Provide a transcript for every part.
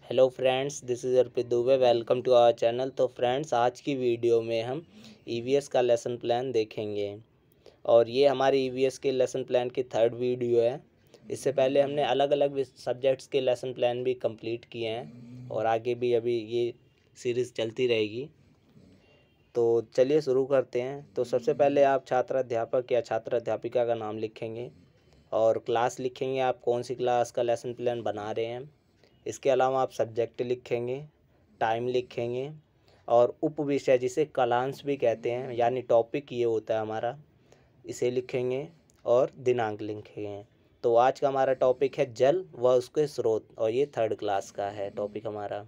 Hello friends, this is Arpit Dubey. Welcome to our channel. तो friends, आज की वीडियो में हम ईवीएस का लेसन प्लान देखेंगे और ये हमारे ईवीएस के लेसन प्लान की थर्ड वीडियो है। इससे पहले हमने अलग अलग सब्जेक्ट्स के लेसन प्लान भी कंप्लीट किए हैं और आगे भी अभी ये सीरीज़ चलती रहेगी। तो चलिए शुरू करते हैं। तो सबसे पहले आप छात्र अध्यापक या छात्र अध्यापिका का नाम लिखेंगे और क्लास लिखेंगे, आप कौन सी क्लास का लेसन प्लान बना रहे हैं। इसके अलावा आप सब्जेक्ट लिखेंगे, टाइम लिखेंगे और उप विषय जिसे कलांश भी कहते हैं, यानी टॉपिक ये होता है हमारा, इसे लिखेंगे और दिनांक लिखेंगे। तो आज का हमारा टॉपिक है जल व उसके स्रोत और ये थर्ड क्लास का है टॉपिक हमारा।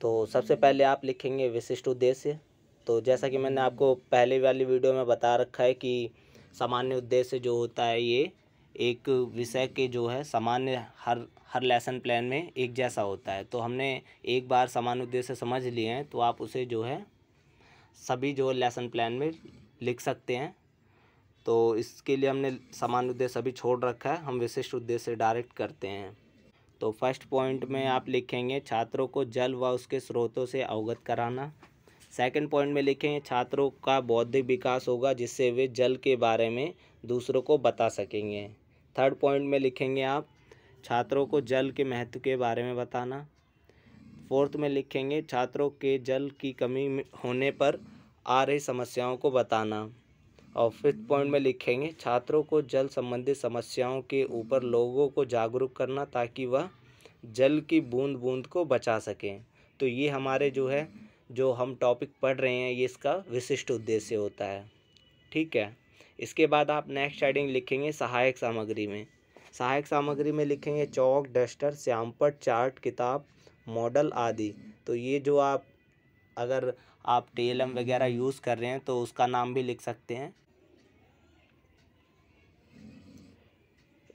तो सबसे पहले आप लिखेंगे विशिष्ट उद्देश्य। तो जैसा कि मैंने आपको पहले वाली वीडियो में बता रखा है कि सामान्य उद्देश्य जो होता है ये एक विषय के जो है सामान्य हर लेसन प्लान में एक जैसा होता है। तो हमने एक बार सामान्य उद्देश्य समझ लिए हैं तो आप उसे जो है सभी जो लेसन प्लान में लिख सकते हैं। तो इसके लिए हमने सामान्य उद्देश्य अभी छोड़ रखा है, हम विशिष्ट उद्देश्य डायरेक्ट करते हैं। तो फर्स्ट पॉइंट में आप लिखेंगे छात्रों को जल व उसके स्रोतों से अवगत कराना। सेकंड पॉइंट में लिखेंगे छात्रों का बौद्धिक विकास होगा जिससे वे जल के बारे में दूसरों को बता सकेंगे। थर्ड पॉइंट में लिखेंगे आप छात्रों को जल के महत्व के बारे में बताना। फोर्थ में लिखेंगे छात्रों के जल की कमी होने पर आ रही समस्याओं को बताना। और फिफ्थ पॉइंट में लिखेंगे छात्रों को जल संबंधित समस्याओं के ऊपर लोगों को जागरूक करना ताकि वह जल की बूंद बूंद को बचा सकें। तो ये हमारे जो हम टॉपिक पढ़ रहे हैं ये इसका विशिष्ट उद्देश्य होता है। ठीक है। इसके बाद आप नेक्स्ट हेडिंग लिखेंगे सहायक सामग्री में। सहायक सामग्री में लिखेंगे चौक, डस्टर, श्यामपट्ट, चार्ट, किताब, मॉडल आदि। तो ये जो अगर आप टीएलएम वगैरह यूज़ कर रहे हैं तो उसका नाम भी लिख सकते हैं।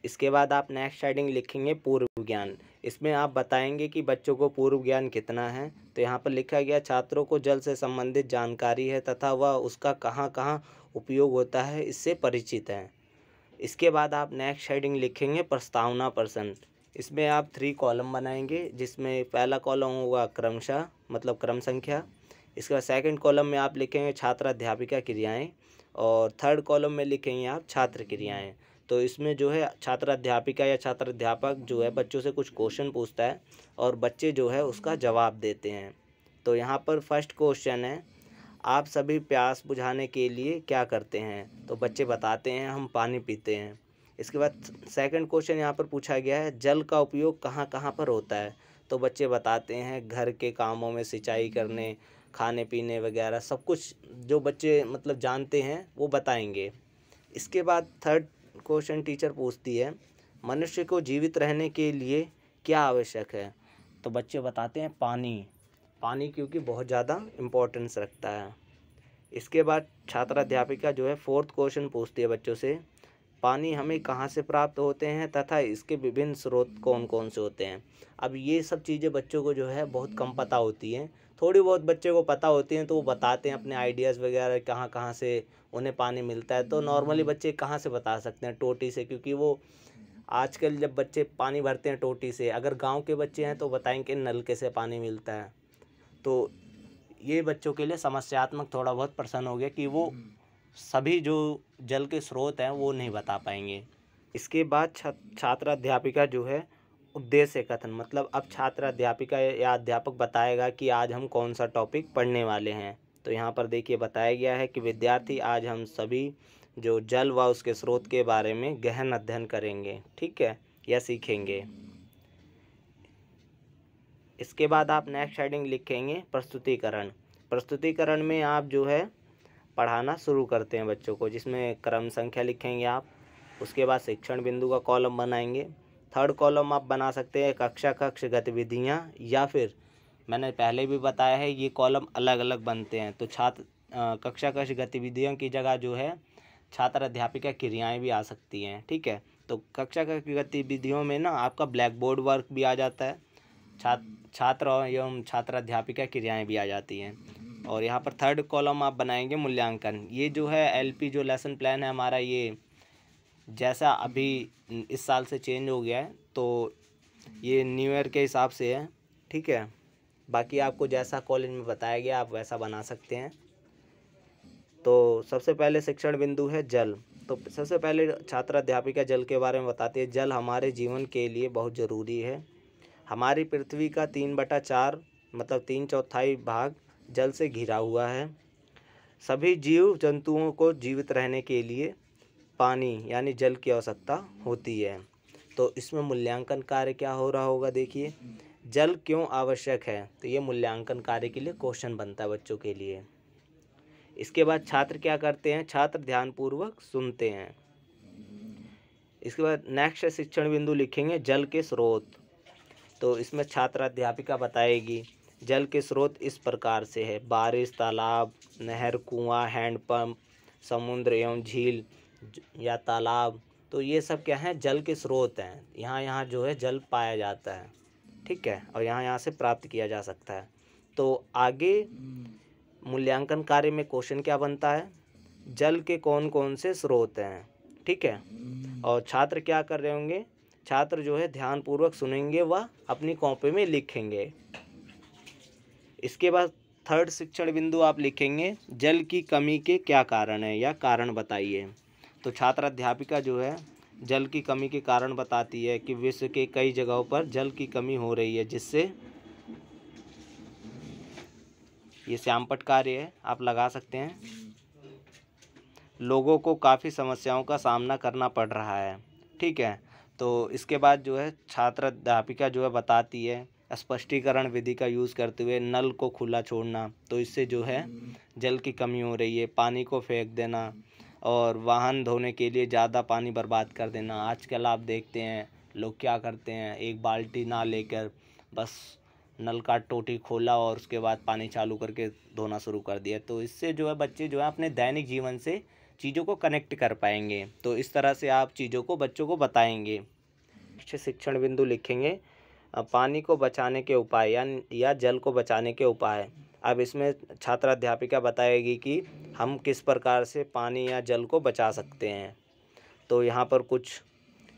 इसके बाद आप नेक्स्ट हेडिंग लिखेंगे पूर्व ज्ञान। इसमें आप बताएंगे कि बच्चों को पूर्व ज्ञान कितना है। तो यहाँ पर लिखा गया छात्रों को जल से संबंधित जानकारी है तथा वह उसका कहाँ कहाँ उपयोग होता है इससे परिचित है। इसके बाद आप नेक्स्ट हेडिंग लिखेंगे प्रस्तावना प्रश्न। इसमें आप 3 कॉलम बनाएंगे जिसमें पहला कॉलम होगा क्रमशः मतलब क्रम संख्या। इसके बाद सेकंड कॉलम में आप लिखेंगे छात्र अध्यापिका क्रियाएं और थर्ड कॉलम में लिखेंगे आप छात्र क्रियाएं। तो इसमें जो है छात्र अध्यापिका या छात्र अध्यापक जो है बच्चों से कुछ क्वेश्चन पूछता है और बच्चे जो है उसका जवाब देते हैं। तो यहाँ पर फर्स्ट क्वेश्चन है आप सभी प्यास बुझाने के लिए क्या करते हैं। तो बच्चे बताते हैं हम पानी पीते हैं। इसके बाद सेकंड क्वेश्चन यहाँ पर पूछा गया है जल का उपयोग कहाँ कहाँ पर होता है। तो बच्चे बताते हैं घर के कामों में, सिंचाई करने, खाने पीने वगैरह सब कुछ जो बच्चे मतलब जानते हैं वो बताएंगे। इसके बाद थर्ड क्वेश्चन टीचर पूछती है मनुष्य को जीवित रहने के लिए क्या आवश्यक है। तो बच्चे बताते हैं पानी क्योंकि बहुत ज़्यादा इम्पोर्टेंस रखता है। इसके बाद छात्र अध्यापिका जो है फोर्थ क्वेश्चन पूछती है बच्चों से पानी हमें कहाँ से प्राप्त होते हैं तथा इसके विभिन्न स्रोत कौन कौन से होते हैं। अब ये सब चीज़ें बच्चों को जो है बहुत कम पता होती हैं, थोड़ी बहुत बच्चे को पता होती हैं तो वो बताते हैं अपने आइडियाज़ वगैरह कहाँ कहाँ से उन्हें पानी मिलता है। तो नॉर्मली बच्चे कहाँ से बता सकते हैं, टोटी से, क्योंकि वो आजकल जब बच्चे पानी भरते हैं टोटी से, अगर गांव के बच्चे हैं तो बताएंगे नलके से पानी मिलता है। तो ये बच्चों के लिए समस्यात्मक थोड़ा बहुत प्रश्न हो गया कि वो सभी जो जल के स्रोत हैं वो नहीं बता पाएंगे। इसके बाद छात्र अध्यापिका जो है उद्देश्य कथन मतलब अब छात्र अध्यापिका या अध्यापक बताएगा कि आज हम कौन सा टॉपिक पढ़ने वाले हैं। तो यहाँ पर देखिए बताया गया है कि विद्यार्थी आज हम सभी जो जल व उसके स्रोत के बारे में गहन अध्ययन करेंगे, ठीक है, या सीखेंगे। इसके बाद आप नेक्स्ट हेडिंग लिखेंगे प्रस्तुतिकरण। प्रस्तुतिकरण में आप जो है पढ़ाना शुरू करते हैं बच्चों को, जिसमें क्रम संख्या लिखेंगे आप। उसके बाद शिक्षण बिंदु का कॉलम बनाएंगे। थर्ड कॉलम आप बना सकते हैं कक्षा कक्ष गतिविधियाँ, या फिर मैंने पहले भी बताया है ये कॉलम अलग अलग बनते हैं। तो कक्षा कक्ष गतिविधियों की जगह जो है छात्र अध्यापिका क्रियाएँ भी आ सकती हैं, ठीक है। तो कक्षा कक्ष गतिविधियों में ना आपका ब्लैक बोर्ड वर्क भी आ जाता है, छात्र एवं छात्र अध्यापिका क्रियाएँ भी आ जाती हैं। और यहाँ पर थर्ड कॉलम आप बनाएंगे मूल्यांकन। ये जो है एलपी जो लेसन प्लान है हमारा, ये जैसा अभी इस साल से चेंज हो गया है, तो ये न्यू ईयर के हिसाब से है, ठीक है। बाकी आपको जैसा कॉलेज में बताया गया आप वैसा बना सकते हैं। तो सबसे पहले शिक्षण बिंदु है जल। तो सबसे पहले छात्र अध्यापिका जल के बारे में बताती है। जल हमारे जीवन के लिए बहुत ज़रूरी है। हमारी पृथ्वी का 3/4 मतलब 3/4 भाग जल से घिरा हुआ है। सभी जीव जंतुओं को जीवित रहने के लिए पानी यानी जल की आवश्यकता होती है। तो इसमें मूल्यांकन कार्य क्या हो रहा होगा, देखिए जल क्यों आवश्यक है। तो ये मूल्यांकन कार्य के लिए क्वेश्चन बनता है बच्चों के लिए। इसके बाद छात्र क्या करते हैं, छात्र ध्यानपूर्वक सुनते हैं। इसके बाद नेक्स्ट शिक्षण बिंदु लिखेंगे जल के स्रोत। तो इसमें छात्र अध्यापिका बताएगी जल के स्रोत इस प्रकार से है: बारिश, तालाब, नहर, कुआं, हैंडपंप, समुद्र एवं झील या तालाब। तो ये सब क्या है, जल के स्रोत हैं। यहाँ जो है जल पाया जाता है, ठीक है, और यहाँ से प्राप्त किया जा सकता है। तो आगे मूल्यांकन कार्य में क्वेश्चन क्या बनता है, जल के कौन कौन से स्रोत हैं, ठीक है। और छात्र क्या कर रहे होंगे, छात्र जो है ध्यानपूर्वक सुनेंगे व अपनी कॉपी में लिखेंगे। इसके बाद थर्ड शिक्षण बिंदु आप लिखेंगे जल की कमी के क्या कारण है या कारण बताइए। तो छात्र अध्यापिका जो है जल की कमी के कारण बताती है कि विश्व के कई जगहों पर जल की कमी हो रही है, जिससे ये श्यामपट्ट कार्य है, आप लगा सकते हैं, लोगों को काफ़ी समस्याओं का सामना करना पड़ रहा है, ठीक है। तो इसके बाद जो है छात्र अध्यापिका जो है बताती है स्पष्टीकरण विधि का यूज़ करते हुए नल को खुला छोड़ना। तो इससे जो है जल की कमी हो रही है। पानी को फेंक देना और वाहन धोने के लिए ज़्यादा पानी बर्बाद कर देना। आजकल आप देखते हैं लोग क्या करते हैं, एक बाल्टी ना लेकर बस नल का टोटी खोला और उसके बाद पानी चालू करके धोना शुरू कर दिया। तो इससे जो है बच्चे जो है अपने दैनिक जीवन से चीज़ों को कनेक्ट कर पाएंगे। तो इस तरह से आप चीज़ों को बच्चों को बताएंगे। अच्छे शिक्षण बिंदु लिखेंगे पानी को बचाने के उपाय या जल को बचाने के उपाय। अब इसमें छात्र अध्यापिका बताएगी कि हम किस प्रकार से पानी या जल को बचा सकते हैं। तो यहाँ पर कुछ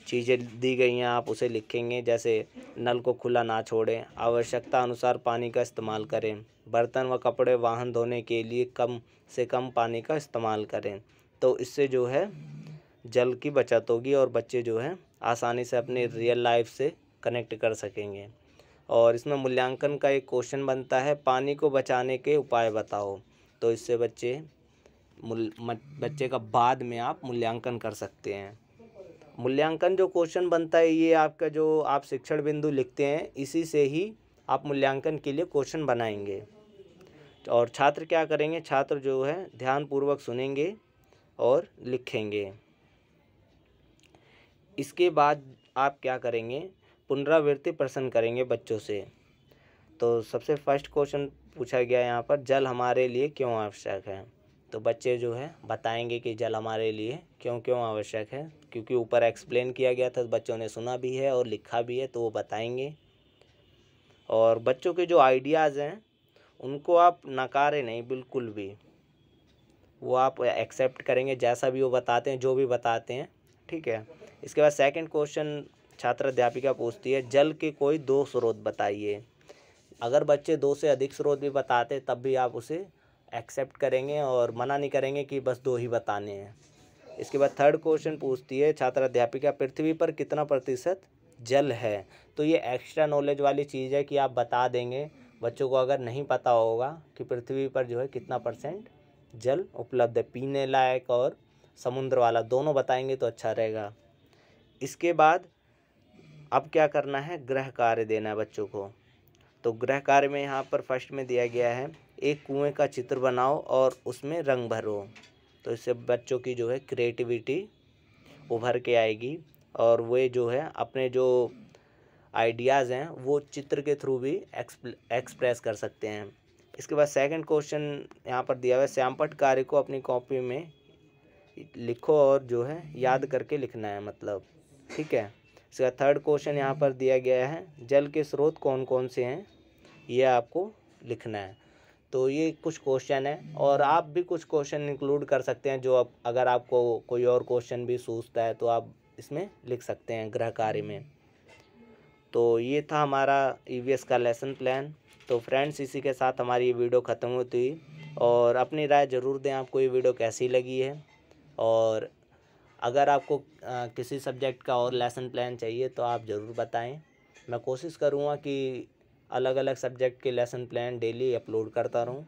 चीज़ें दी गई हैं, आप उसे लिखेंगे। जैसे नल को खुला ना छोड़ें, आवश्यकता अनुसार पानी का इस्तेमाल करें, बर्तन व कपड़े वाहन धोने के लिए कम से कम पानी का इस्तेमाल करें। तो इससे जो है जल की बचत होगी और बच्चे जो है आसानी से अपने रियल लाइफ से कनेक्ट कर सकेंगे। और इसमें मूल्यांकन का एक क्वेश्चन बनता है पानी को बचाने के उपाय बताओ। तो इससे बच्चे का बाद में आप मूल्यांकन कर सकते हैं। मूल्यांकन जो क्वेश्चन बनता है ये आपका जो आप शिक्षण बिंदु लिखते हैं इसी से ही आप मूल्यांकन के लिए क्वेश्चन बनाएंगे। और छात्र क्या करेंगे, छात्र जो है ध्यानपूर्वक सुनेंगे और लिखेंगे। इसके बाद आप क्या करेंगे, पुनरावृत्ति प्रश्न करेंगे बच्चों से। तो सबसे फर्स्ट क्वेश्चन पूछा गया यहाँ पर जल हमारे लिए क्यों आवश्यक है। तो बच्चे जो है बताएंगे कि जल हमारे लिए क्यों क्यों आवश्यक है, क्योंकि ऊपर एक्सप्लेन किया गया था, बच्चों ने सुना भी है और लिखा भी है, तो वो बताएंगे। और बच्चों के जो आइडियाज़ हैं उनको आप नकारें नहीं बिल्कुल भी, वो आप एक्सेप्ट करेंगे जैसा भी वो बताते हैं, जो भी बताते हैं, ठीक है। इसके बाद सेकंड क्वेश्चन छात्र अध्यापिका पूछती है जल के कोई 2 स्रोत बताइए। अगर बच्चे 2 से अधिक स्रोत भी बताते तब भी आप उसे एक्सेप्ट करेंगे और मना नहीं करेंगे कि बस 2 ही बताने हैं। इसके बाद थर्ड क्वेश्चन पूछती है छात्र अध्यापिका पृथ्वी पर कितना प्रतिशत जल है। तो ये एक्स्ट्रा नॉलेज वाली चीज़ है कि आप बता देंगे बच्चों को, अगर नहीं पता होगा कि पृथ्वी पर जो है कितना % जल उपलब्ध है, पीने लायक और समुद्र वाला, दोनों बताएंगे तो अच्छा रहेगा। इसके बाद अब क्या करना है, गृह कार्य देना है बच्चों को। तो गृह कार्य में यहाँ पर फर्स्ट में दिया गया है एक कुएं का चित्र बनाओ और उसमें रंग भरो। तो इससे बच्चों की जो है क्रिएटिविटी उभर के आएगी और वे जो है अपने जो आइडियाज़ हैं वो चित्र के थ्रू भी एक्सप्रेस कर सकते हैं। इसके बाद सेकंड क्वेश्चन यहाँ पर दिया हुआ है श्यामपट्ट कार्य को अपनी कॉपी में लिखो और जो है याद करके लिखना है, मतलब, ठीक है। इसका थर्ड क्वेश्चन यहाँ पर दिया गया है जल के स्रोत कौन कौन से हैं, ये आपको लिखना है। तो ये कुछ क्वेश्चन है और आप भी कुछ क्वेश्चन इंक्लूड कर सकते हैं जो अगर आपको कोई और क्वेश्चन भी सूझता है तो आप इसमें लिख सकते हैं गृह कार्य में। तो ये था हमारा ईवीएस का लेसन प्लान। तो फ्रेंड्स, इसी के साथ हमारी ये वीडियो ख़त्म होती है और अपनी राय ज़रूर दें आपको ये वीडियो कैसी लगी है। और अगर आपको किसी सब्जेक्ट का और लेसन प्लान चाहिए तो आप ज़रूर बताएं। मैं कोशिश करूँगा कि अलग अलग सब्जेक्ट के लेसन प्लान डेली अपलोड करता रहूँ।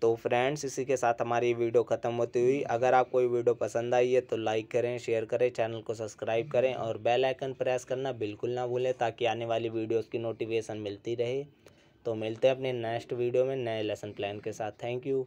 तो फ्रेंड्स, इसी के साथ हमारी वीडियो ख़त्म होती हुई। अगर आपको ये वीडियो पसंद आई है तो लाइक करें, शेयर करें, चैनल को सब्सक्राइब करें और बेल आइकन प्रेस करना बिल्कुल ना भूलें ताकि आने वाली वीडियोस की नोटिफिकेशन मिलती रहे। तो मिलते हैं अपने नेक्स्ट वीडियो में नए लेसन प्लान के साथ। Thank you.